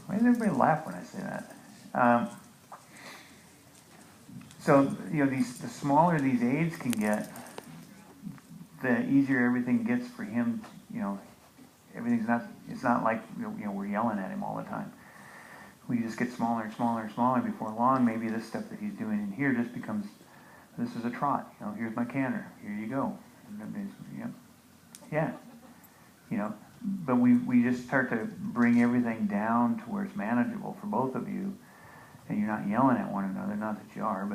Why does everybody laugh when I say that? So, you know, the smaller these aids can get, the easier everything gets for him. You know, it's not like, you know, we're yelling at him all the time. We just get smaller and smaller and smaller. Before long, maybe this stuff that he's doing in here just becomes, this is a trot. You know, here's my canter. Here you go. Yeah. You know, but we just start to bring everything down to where it's manageable for both of you, and you're not yelling at one another. Not that you are,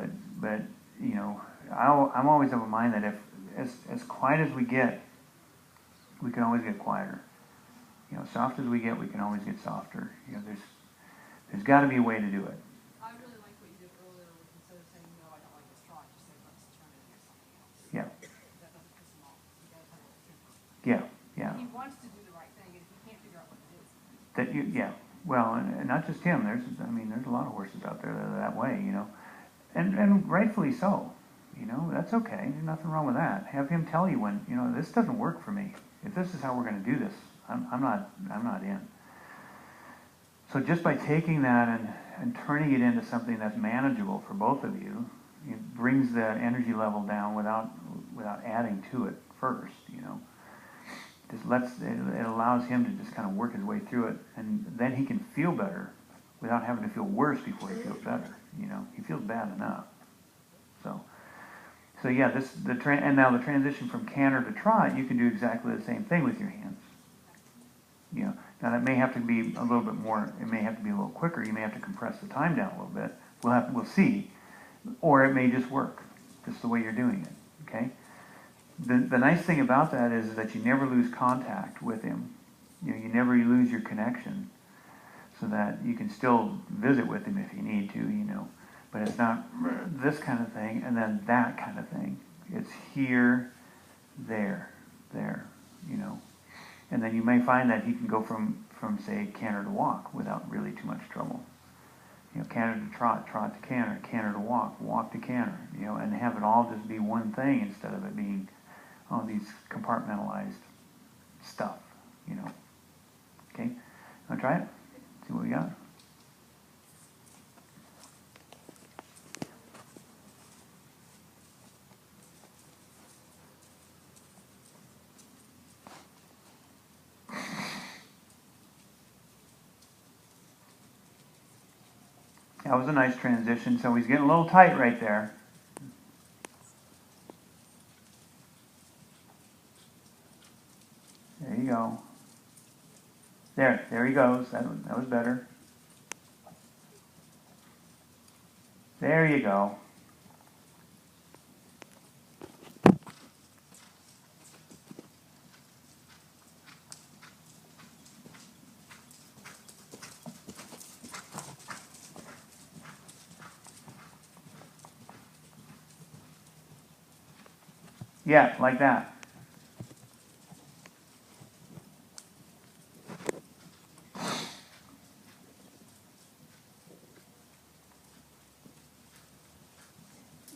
but you know, I'm always of a mind that if as quiet as we get, we can always get quieter. You know, soft as we get, we can always get softer. You know, there's got to be a way to do it. I really like what you did earlier with, instead of saying, no, I don't like this trot, just say, let's turn it into something else. Yeah. That doesn't piss him off. You gotta have a little temper. Yeah, yeah. He wants to do the right thing, and if he can't figure out what it is. Yeah. Well, and not just him. There's a lot of horses out there that are that way, you know, and rightfully so. You know, that's okay. There's nothing wrong with that. Have him tell you when, you know, this doesn't work for me. If this is how we're going to do this, I'm not in. So just by taking that and turning it into something that's manageable for both of you, it brings the energy level down without adding to it first, you know. It allows him to just kind of work his way through it, and then he can feel better without having to feel worse before he feels better, you know. He feels bad enough. So yeah, and now the transition from canter to trot, you can do exactly the same thing with your hands. You know, now that may have to be a little bit more. It may have to be a little quicker. You may have to compress the time down a little bit. We'll see, or it may just work, just the way you're doing it. Okay. The nice thing about that is that you never lose contact with him. You know, you never lose your connection, so that you can still visit with him if you need to. You know. But it's not this kind of thing and then that kind of thing. It's here, there, you know. And then you may find that he can go from say, canter to walk without really too much trouble. You know, canter to trot, trot to canter, canter to walk, walk to canter, you know, and have it all just be one thing instead of it being all these compartmentalized stuff, you know. Okay? Want to try it? See what we got? That was a nice transition. So he's getting a little tight right there. There you go. There he goes. That was better. There you go. Yeah, like that.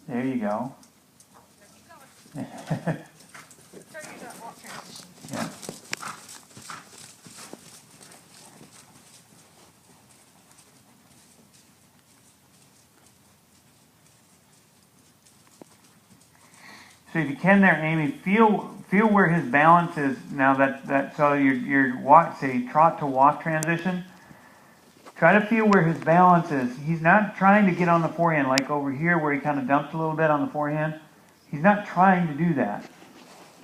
There you go. Yeah. So if you can there, Amy, feel where his balance is now. So your walk, say trot to walk transition. Try to feel where his balance is. He's not trying to get on the forehand like over here where he kind of dumped a little bit on the forehand. He's not trying to do that.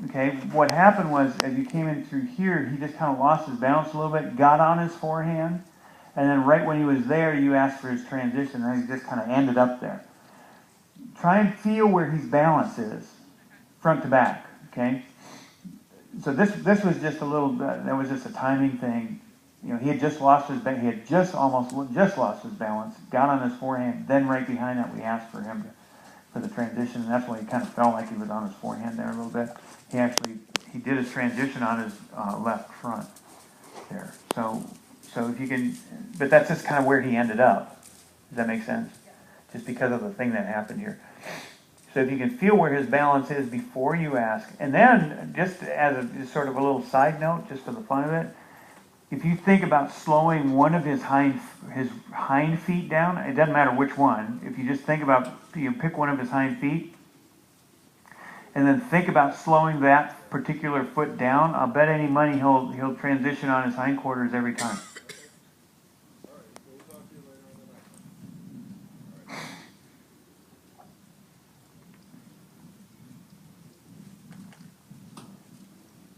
Okay, what happened was as you came in through here, he just kind of lost his balance a little bit, got on his forehand, and then right when he was there, you asked for his transition, and he just kind of ended up there. Try and feel where his balance is, front to back. Okay, so this was just a little. That was just a timing thing. You know, he had just lost his. He had just lost his balance. Got on his forehand. Then right behind that, we asked for him for the transition, and that's why he kind of felt like he was on his forehand there a little bit. He did his transition on his left front there. So if you can, but that's just kind of where he ended up. Does that make sense? Just because of the thing that happened here. So if you can feel where his balance is before you ask, and then just as a sort of a little side note, just for the fun of it, if you think about slowing one of his hind feet down, it doesn't matter which one. If you just think about, you pick one of his hind feet, and then think about slowing that particular foot down, I'll bet any money he'll transition on his hindquarters every time.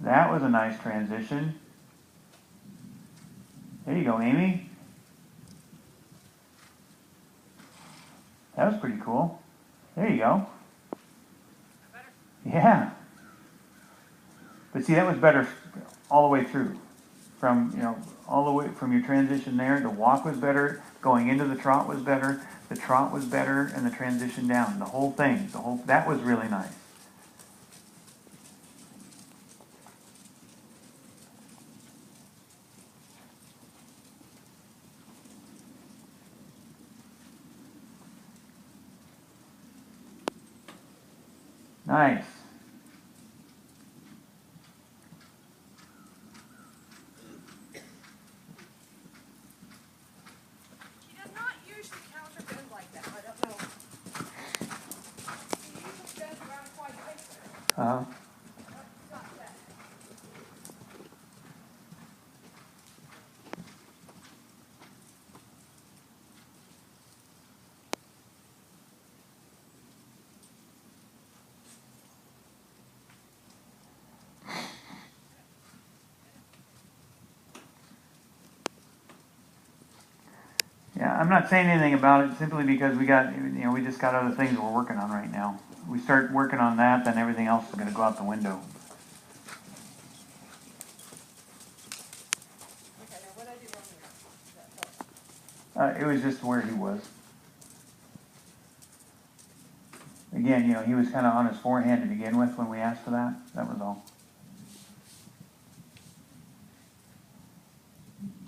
That was a nice transition. There you go, Amy. That was pretty cool. There you go. Yeah. But see, that was better all the way through. From, all the way from your transition there, the walk was better, going into the trot was better, the trot was better, and the transition down. The whole thing, that was really nice. Nice. He does not usually counter bend like that. I don't know. He usually bends around quite a bit there. Uh-huh. It's not bad. Yeah, I'm not saying anything about it simply because we just got other things we're working on right now. We start working on that, then everything else is going to go out the window. Okay, now what did I do wrong here? It was just where he was. Again, he was kind of on his forehand to begin with when we asked for that. That was all.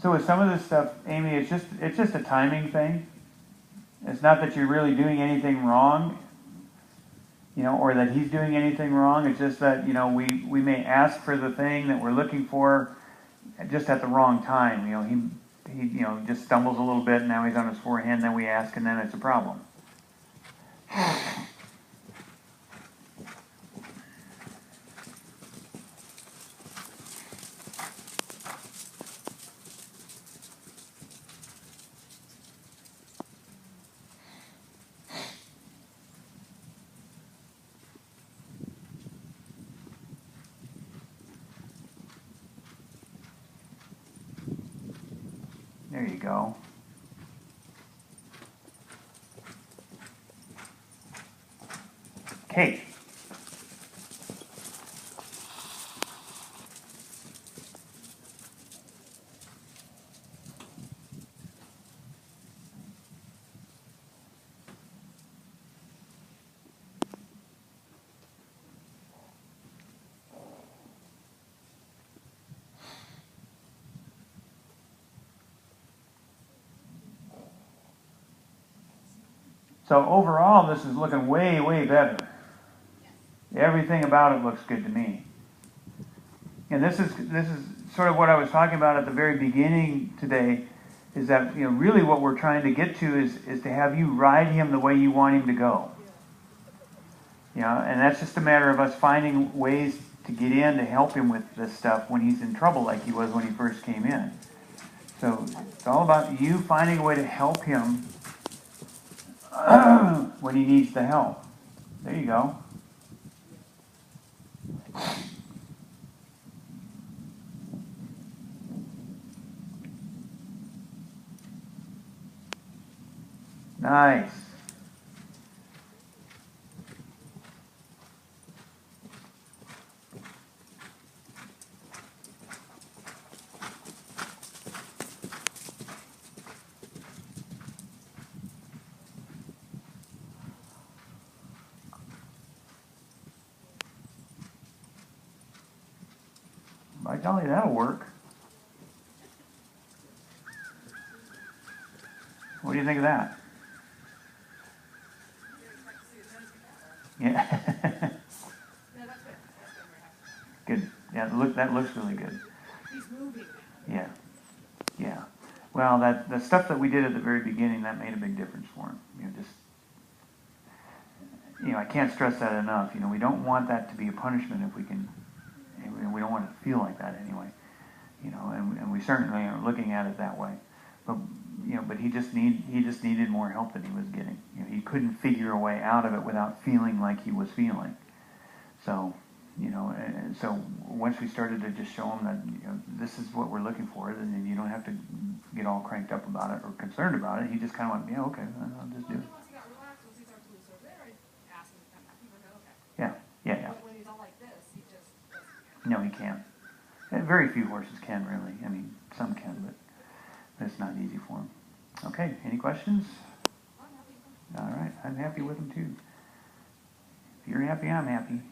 So with some of this stuff, Amy, it's just a timing thing. It's not that you're really doing anything wrong, or that he's doing anything wrong. It's just that, we may ask for the thing that we're looking for just at the wrong time. He just stumbles a little bit, and now he's on his forehand, then we ask, and then it's a problem. There you go. Kate. So overall, this is looking way, way better. Everything about it looks good to me. And this is sort of what I was talking about at the very beginning today, is that really what we're trying to get to is to have you ride him the way you want him to go. And that's just a matter of us finding ways to get in to help him with this stuff when he's in trouble like he was when he first came in. So it's all about you finding a way to help him when he needs the help. There you go. Nice. By golly, that'll work. What do you think of that? Yeah. No, that's good. That's good. Good. Yeah, that looks really good. He's moving. Yeah. Well, that, the stuff that we did at the very beginning, that made a big difference for him. I can't stress that enough. We don't want that to be a punishment if we can, and we don't want it to feel like that anyway. And we certainly are looking at it that way. But he just needed more help than he was getting. He couldn't figure a way out of it without feeling like he was feeling. So, and so once we started to just show him that, this is what we're looking for, then you don't have to get all cranked up about it or concerned about it. He just kind of went, yeah, okay, I'll just do it. Once he got relaxed, once he started to lose over there, I asked him to come back. He went, okay. Yeah. But when he's all like this, he just doesn't. No, he can't. And very few horses can really. I mean, some can, but it's not easy for him. Okay, any questions? I'm happy. All right, I'm happy with him too. If you're happy, I'm happy.